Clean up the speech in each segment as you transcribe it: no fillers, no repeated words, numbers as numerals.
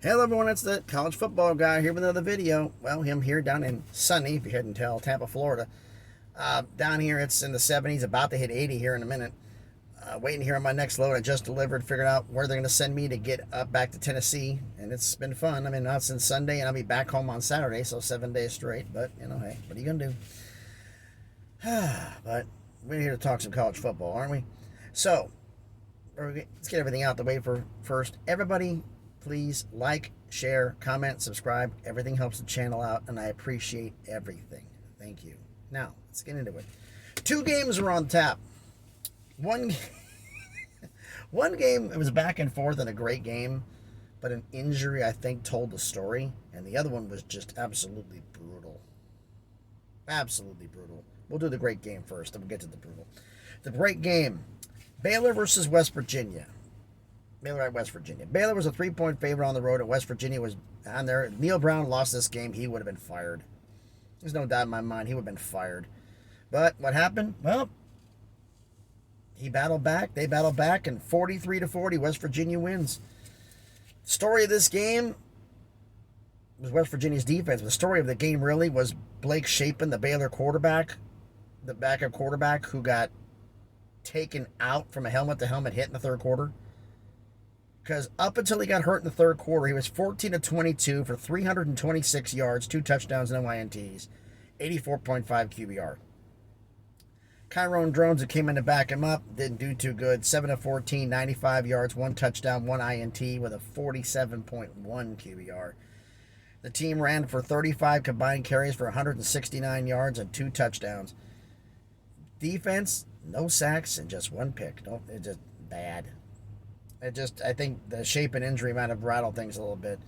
Hello everyone, it's the college football guy here with another video. Well, him here down in sunny, if you hadn't tell, Tampa, Florida. Down here it's in the 70s, about to hit 80 here in a minute. Waiting here on my next load. I just delivered, figured out where they're going to send me to get up back to Tennessee, and it's been fun. I mean, now since Sunday, and I'll be back home on Saturday, so 7 days straight. But, you know, hey, what are you going to do? But we're here to talk some college football, aren't we? So, let's get everything out the way first. Everybody, please like, share, comment, subscribe. Everything helps the channel out, and I appreciate everything. Thank you. Now, let's get into it. 2 games are on tap. One game, it was back and forth and a great game, but an injury, I think, told the story, and the other one was just absolutely brutal. Absolutely brutal. We'll do the great game first, then we'll get to the brutal. The great game, Baylor versus West Virginia. Baylor at West Virginia. Baylor was a 3-point favorite on the road, and West Virginia was on there. If Neil Brown lost this game, he would have been fired. There's no doubt in my mind he would have been fired. But what happened? Well, he battled back. They battled back, and 43-40, West Virginia wins. The story of this game was West Virginia's defense. The story of the game really was Blake Shapen, the Baylor quarterback, the backup quarterback who got taken out from a helmet-to-helmet hit in the third quarter. Because up until he got hurt in the third quarter, he was 14-22 for 326 yards, 2 touchdowns, no INTs, 84.5 QBR. Kyron Drones, who came in to back him up, didn't do too good. 7-14, 95 yards, 1 touchdown, 1 INT with a 47.1 QBR. The team ran for 35 combined carries for 169 yards and 2 touchdowns. Defense, no sacks and just 1 pick. It's just bad. I think the shape and injury might have rattled things a little bit.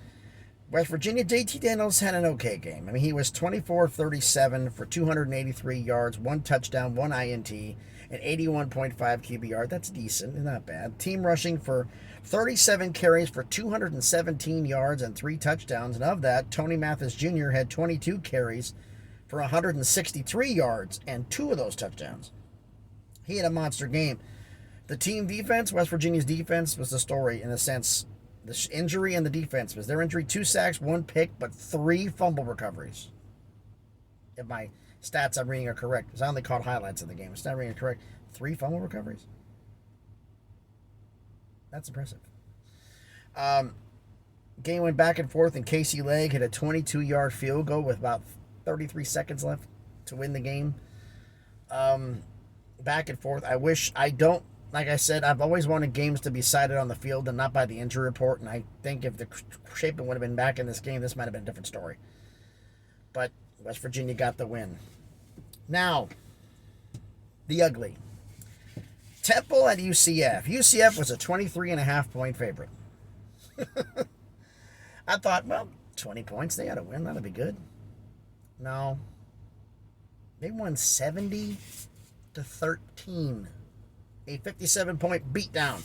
West Virginia, JT Daniels had an okay game. I mean, he was 24-37 for 283 yards, 1 touchdown, 1 INT, and 81.5 QBR. That's decent, not bad. Team rushing for 37 carries for 217 yards and 3 touchdowns. And of that, Tony Mathis Jr. had 22 carries for 163 yards and 2 of those touchdowns. He had a monster game. The team defense, West Virginia's defense, was the story in a sense. The injury and the defense was their injury: 2 sacks, 1 pick, but 3 fumble recoveries. If my stats I'm reading are correct, because I only caught highlights of the game. It's not reading correct. 3 fumble recoveries. That's impressive. Game went back and forth, and Casey Legg hit a 22-yard field goal with about 33 seconds left to win the game. Back and forth. Like I said, I've always wanted games to be cited on the field and not by the injury report, and I think if the Shapen would have been back in this game, this might have been a different story. But West Virginia got the win. Now, the ugly. Temple at UCF. UCF was a 23.5-point favorite. I thought, well, 20 points, they got to win. That'll be good. No. They won 70-13. A 57-point beatdown.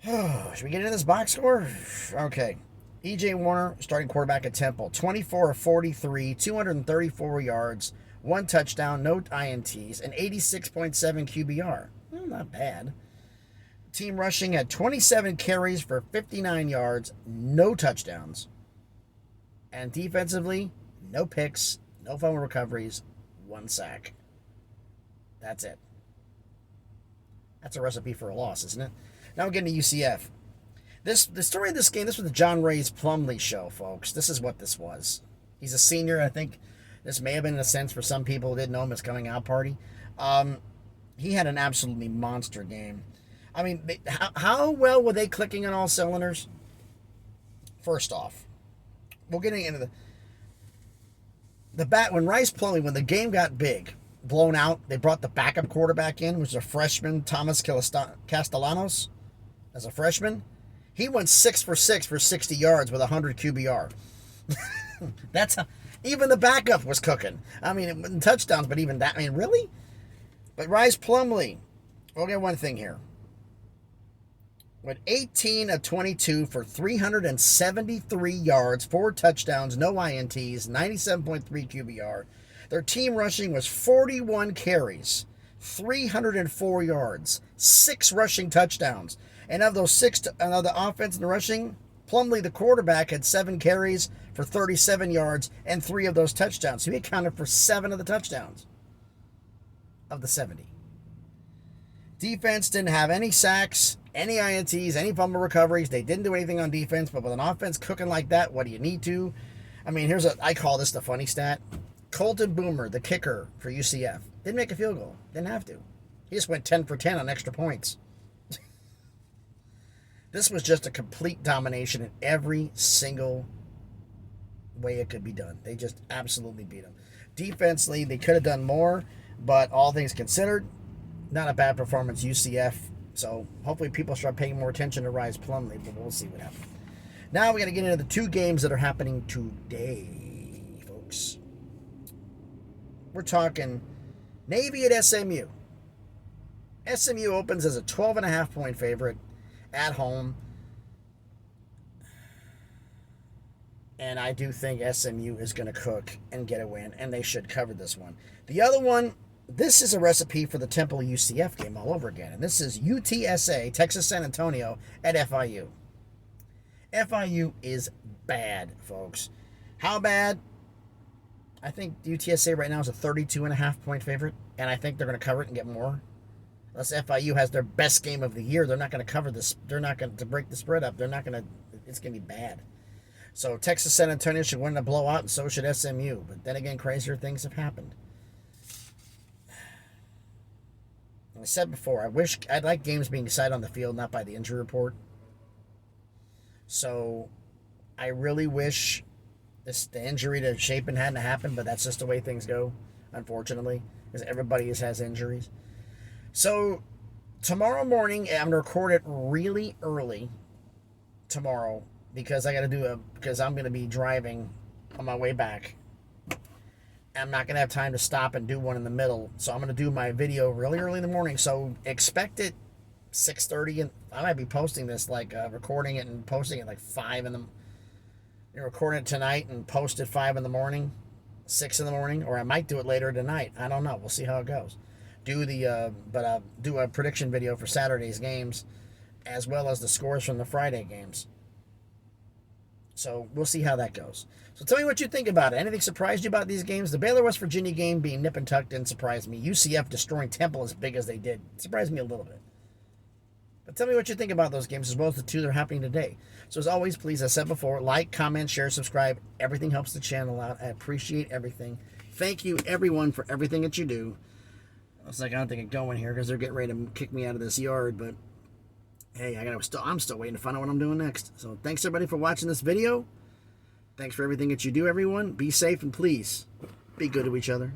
Should we get into this box score? Okay. E.J. Warner, starting quarterback at Temple, 24 of 43, 234 yards, 1 touchdown, no INTs, and 86.7 QBR. Well, not bad. Team rushing had 27 carries for 59 yards, no touchdowns. And defensively, no picks, no fumble recoveries, 1 sack. That's it. That's a recipe for a loss, isn't it? Now we're getting to UCF. The story of this game, this was the John Ray's Plumlee show, folks. This is what this was. He's a senior. I think this may have been in a sense for some people who didn't know him, his coming out party. He had an absolutely monster game. I mean, how well were they clicking on all cylinders? First off, we're getting into when Rice Plumlee, when the game got big, blown out, they brought the backup quarterback in, which was a freshman, Thomas Castellanos, as a freshman. He went 6 for 6 for 60 yards with 100 QBR. That's how, even the backup was cooking. I mean, it wasn't touchdowns, but even that, I mean, really? But Rice Plumlee, we'll get one thing here. Went 18 of 22 for 373 yards, 4 touchdowns, no INTs, 97.3 QBR. Their team rushing was 41 carries, 304 yards, 6 rushing touchdowns. And of those 6, of the offense and the rushing, Plumlee, the quarterback, had 7 carries for 37 yards and 3 of those touchdowns. So he accounted for 7 of the touchdowns of the 70. Defense didn't have any sacks, any INTs, any fumble recoveries. They didn't do anything on defense, but with an offense cooking like that, what do you need to? I mean, I call this the funny stat. Colton Boomer, the kicker for UCF, didn't make a field goal. Didn't have to. He just went 10 for 10 on extra points. This was just a complete domination in every single way it could be done. They just absolutely beat them. Defensively, they could have done more, but all things considered, not a bad performance, UCF. So hopefully people start paying more attention to Rise Plumlee, but we'll see what happens. Now we got to get into the 2 games that are happening today, folks. We're talking Navy at SMU. SMU opens as a 12.5-point favorite at home. And I do think SMU is going to cook and get a win, and they should cover this one. The other one, this is a recipe for the Temple UCF game all over again. And this is UTSA, Texas San Antonio, at FIU. FIU is bad, folks. How bad? I think UTSA right now is a 32.5-point favorite, and I think they're going to cover it and get more. Unless FIU has their best game of the year, they're not going to cover this. They're not going to break the spread up. They're not going to. It's going to be bad. So Texas San Antonio should win a blowout, and so should SMU. But then again, crazier things have happened. I said before, I'd like games being decided on the field, not by the injury report. So I really wish the injury to Chapin hadn't happened, but that's just the way things go, unfortunately, because everybody has injuries. So tomorrow morning, I'm going to record it really early tomorrow because because I'm going to be driving on my way back. I'm not going to have time to stop and do one in the middle, so I'm going to do my video really early in the morning. So expect it 6:30, and I might be posting this, recording it and posting it 5 in the. You're recording it tonight and post it 5 in the morning, 6 in the morning, or I might do it later tonight. I don't know. We'll see how it goes. Do a prediction video for Saturday's games, as well as the scores from the Friday games. So we'll see how that goes. So tell me what you think about it. Anything surprised you about these games? The Baylor West Virginia game being nip and tuck didn't surprise me. UCF destroying Temple as big as they did surprised me a little bit. But tell me what you think about those games, as well as the 2 that are happening today. So as always, please, as I said before, like, comment, share, subscribe. Everything helps the channel out. I appreciate everything. Thank you, everyone, for everything that you do. It's like I don't think I'm going here because they're getting ready to kick me out of this yard, but hey, I'm still waiting to find out what I'm doing next. So thanks everybody for watching this video. Thanks for everything that you do, everyone. Be safe and please be good to each other.